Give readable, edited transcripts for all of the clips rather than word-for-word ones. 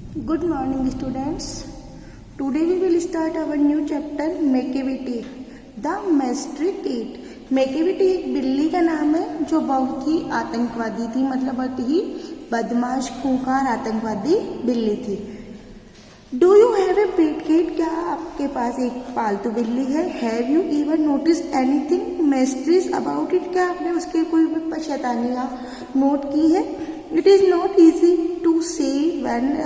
Good morning, students. Today we will start our new chapter Macavity, the mystery cat. Macavity एक बिल्ली का नाम है जो बहुत ही आतंकवादी थी, मतलब बहुत ही बदमाश खूंखार आतंकवादी बिल्ली थी। Do you have a pet cat? क्या आपके पास एक पालतू बिल्ली है? Have you even notice anything mysteries about it? क्या आपने उसके कोई भी शैतानियाँ नोट की है? It is not easy to say when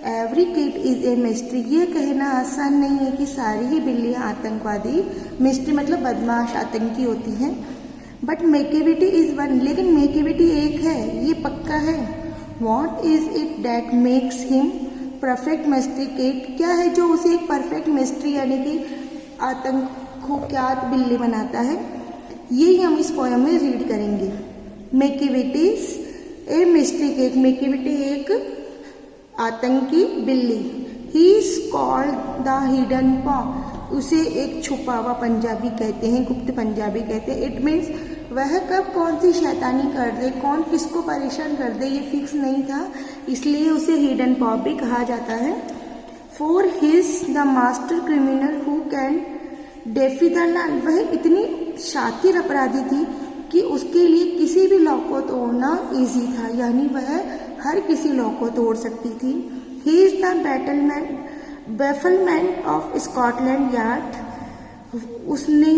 every kit is a mystery. ये कहना आसान नहीं है कि सारी ही बिल्लियाँ आतंकवादी, मिस्ट्री मतलब बदमाश आतंकी होती हैं। बट मैकेविटी इज वन, लेकिन मैकेविटी एक है, ये पक्का है। What is it that makes him perfect mystery kit? क्या है जो उसे एक परफेक्ट मिस्ट्री यानी कि आतंकों बिल्ली बनाता है? यही हम इस पोयम में रीड करेंगे। मैकेविटीज ए मिस्ट्री किट। मैकेविटी एक आतंकी बिल्ली। He is called the hidden पॉ। उसे एक छुपा हुआ पंजाबी कहते हैं, गुप्त पंजाबी कहते हैं। इट मीन्स वह कब कौन सी शैतानी कर दे, कौन किसको परेशान कर दे, ये फिक्स नहीं था, इसलिए उसे हिडन पॉ भी कहा जाता है। For his the master criminal who can DeFi the law. वह इतनी शातिर अपराधी थी कि उसके लिए किसी भी लॉ को तोड़ना इजी था, यानी वह हर किसी लॉ को तोड़ सकती थी। He is the bafflement of Scotland Yard. उसने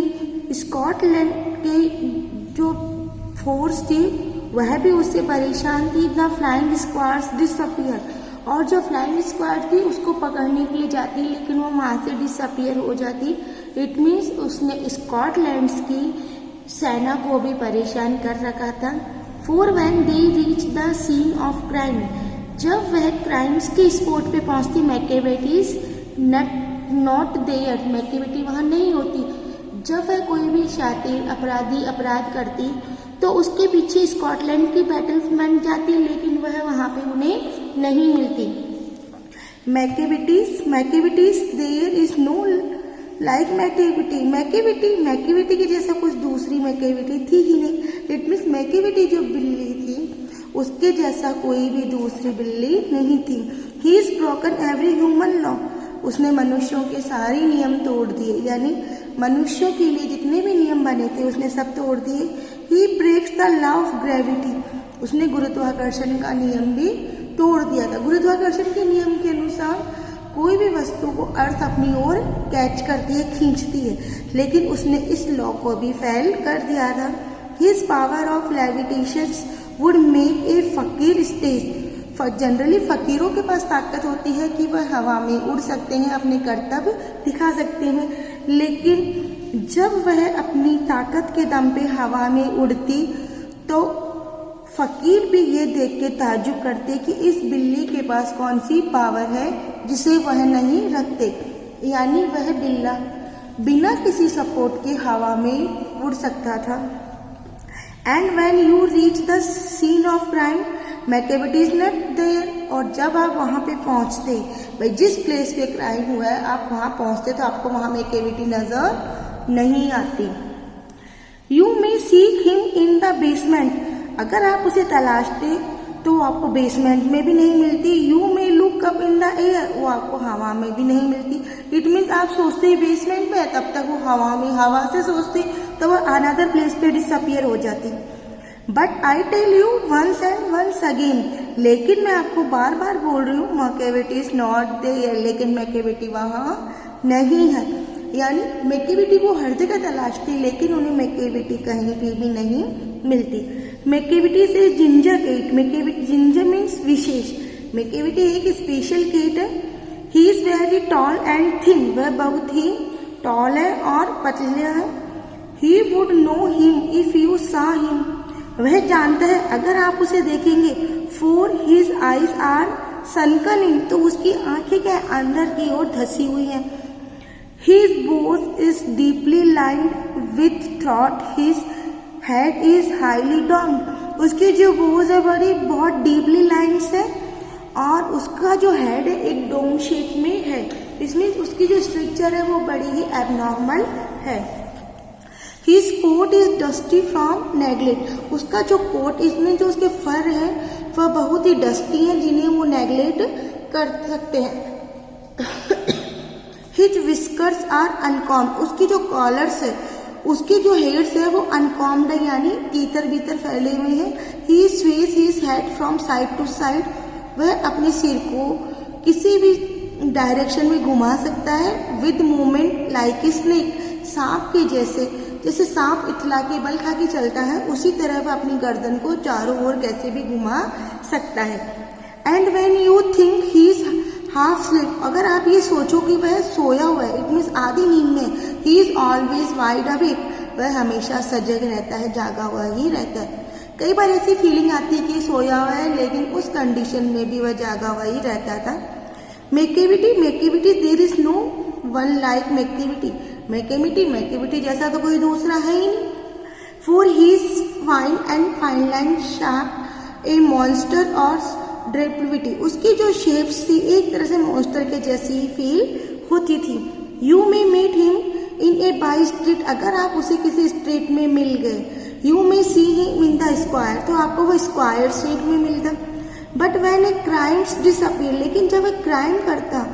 स्कॉटलैंड के जो फोर्स थी वह भी उससे परेशान थी। The flying squads disappear. और जो फ्लाइंग स्क्वाड थी उसको पकड़ने के लिए जाती लेकिन वो वहाँ से डिसअपियर हो जाती। इट मीन्स उसने स्कॉटलैंड की सेना को भी परेशान कर रखा था। For when they reach the scene of crime. जब वह क्राइम्स के स्पॉट पे पहुंचती, Macavity is not there. Macavity वहां नहीं होती। जब वह कोई भी शातिर अपराधी अपराध करती तो उसके पीछे स्कॉटलैंड की बैटल बन जाती, लेकिन वह वहां पे उन्हें नहीं मिलती। Macavity's there is no like Macavity के जैसा कुछ दूसरी मैकेविटी थी ही नहीं। इट मीन्स मैकेविटी जो बिल्ली थी उसके जैसा कोई भी दूसरी बिल्ली नहीं थी। He is broken every human law. उसने मनुष्यों के सारे नियम तोड़ दिए, यानी मनुष्यों के लिए जितने भी नियम बने थे उसने सब तोड़ दिए। He breaks the law of gravity. उसने गुरुत्वाकर्षण का नियम भी तोड़ दिया था। गुरुत्वाकर्षण के नियम के अनुसार कोई भी वस्तु को अर्थ अपनी ओर कैच करती है, खींचती है, लेकिन उसने इस लॉ को भी फेल कर दिया था। His power of levitation would make a फकीर स्टेज। जनरली फकीरों के पास ताकत होती है कि वह हवा में उड़ सकते हैं, अपने कर्तव्य दिखा सकते हैं, लेकिन जब वह अपनी ताकत के दम पे हवा में उड़ती तो फकीर भी ये देख के ताज्जुब करते कि इस बिल्ली के पास कौन सी पावर है जिसे वह नहीं रखते, यानी वह बिल्ला बिना किसी सपोर्ट के हवा में उड़ सकता था। And when you reach the scene of crime Macavity is not there. और जब आप वहाँ पे पहुँचते, भाई जिस प्लेस पे क्राइम हुआ है आप वहाँ पहुँचते तो आपको वहाँ मैकेविटी नजर नहीं आती। You may seek him in the basement. अगर आप उसे तलाशते तो आपको बेसमेंट में भी नहीं मिलती। You may look up in the air. वो आपको हवा में भी नहीं मिलती। इट मीन्स आप सोचते ही बेसमेंट में है, तब तक वो हवा में, हवा से सोचते तो वो अनदर प्लेस पे डिसअपियर हो जाती। But I tell you once and once again. लेकिन मैं आपको बार बार बोल रही हूँ मैकेविटी इज नॉट देयर। लेकिन मैकेविटी वहाँ नहीं है, यानी मैकेविटी को हर जगह तलाशती लेकिन उन्हें मैकेविटी कहीं भी नहीं मिलती। मैकेविटी से ginger cat. Macavity, ginger means विशेष। मैकेविटी एक स्पेशल केट है। He is very tall and thin. वह बहुत ही टॉल है और पतला है। He would know him if you saw him. वह जानता है अगर आप उसे देखेंगे। For his eyes are sunken in. तो उसकी आंखें क्या अंदर की ओर धसी हुई हैं। His bows is deeply lined with thought. His head is highly domed. उसकी जो बोज है बड़ी बहुत डीपली लाइन्स है और उसका जो हेड है एक डोम शेप में है। इसमें उसकी जो स्ट्रक्चर है वो बड़ी ही एबनॉर्मल है। His coat is dusty from neglect. उसका जो कोट, इसमें जो उसके फर है वह बहुत ही डस्टी है जिन्हें वो नेगलेक्ट कर सकते हैं। हिज विस्कर्स आर अनकॉम्ड, उसकी जो कॉलर्स है, उसके जो हेयर्स है वो अनकॉम्ड है, यानी तीतर बीतर फैले हुए हैं। He sways his head from side to side, वह अपने सिर को किसी भी डायरेक्शन में घुमा सकता है। With movement like a snake, सांप के जैसे, जैसे सांप इथला के बल खा के चलता है उसी तरह वह अपनी गर्दन को चारों ओर कैसे भी घुमा सकता है। And when you think he is half sleep, अगर आप ये सोचो कि वह सोया हुआ है, इट मीन्स आधी नींद में, he is always wide awake, वह हमेशा सजग रहता है, जागा हुआ ही रहता है। कई बार ऐसी फीलिंग आती है कि सोया हुआ है, लेकिन उस कंडीशन में भी वह जागा हुआ ही रहता था। Macavity there is no one like Macavity जैसा तो कोई दूसरा है ही नहीं। For he is fine and fine line sharp a monster और ड्रेपिविटी, उसकी जो शेप्स थी एक तरह से मॉन्स्टर के जैसी ही फील होती थी। You may meet him in a by street, अगर आप उसे किसी स्ट्रीट में मिल गए। You may see him in the square, तो आपको वो स्क्वायर स्ट्रीट में मिलता। But when a crimes disappear, लेकिन जब एक क्राइम करता,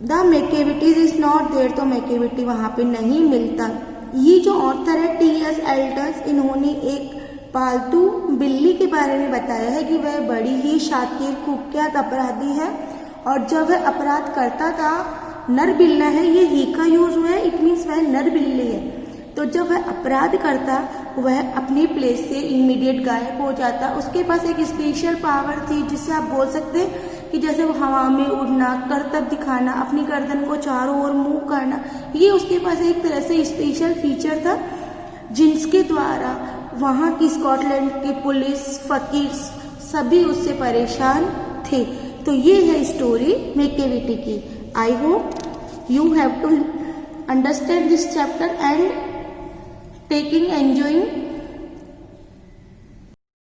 the Macavity's is not there, तो मैकेविटी वहां पे नहीं मिलता। ये जो ऑथर है टी.एस. एल्डर्स, इन्होंने एक पालतू बिल्ली के बारे में बताया है कि वह बड़ी ही शातिर कुख्यात अपराधी है, और जब वह अपराध करता था, नर बिल्ला है, ये ही का यूज हुआ है, इट मीन्स वह नर बिल्ली है। तो जब वह अपराध करता, वह अपनी प्लेस से इमीडिएट गायब हो जाता। उसके पास एक स्पेशल पावर थी, जिससे आप बोल सकते हैं कि जैसे वो हवा में उड़ना, करतब दिखाना, अपनी गर्दन को चारों ओर मूव करना, ये उसके पास एक तरह से स्पेशल फीचर था, जिसके द्वारा वहाँ की स्कॉटलैंड की पुलिस, फकीर सभी उससे परेशान थे। तो ये है स्टोरी मैकेविटी की। I hope you have to understand this chapter and taking enjoying